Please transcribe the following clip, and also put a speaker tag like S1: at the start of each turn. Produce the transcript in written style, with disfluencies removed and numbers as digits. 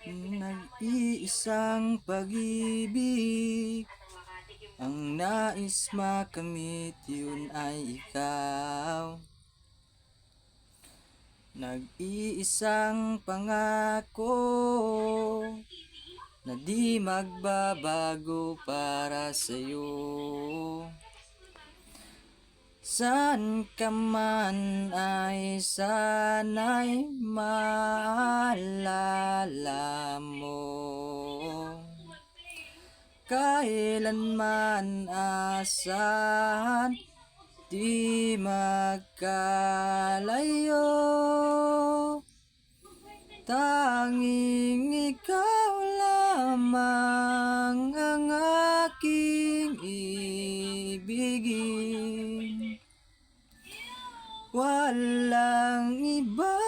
S1: Nag-iisang pag-ibig, ang nais makamit yun ay ikaw. Nag-iisang pangako na di magbabago para sa'yo. Saan ka man ay sana'y maalala mo. Kailanman asahan di magkalayo. Tanging ikaw lamang ang aking ibigin. Walang iba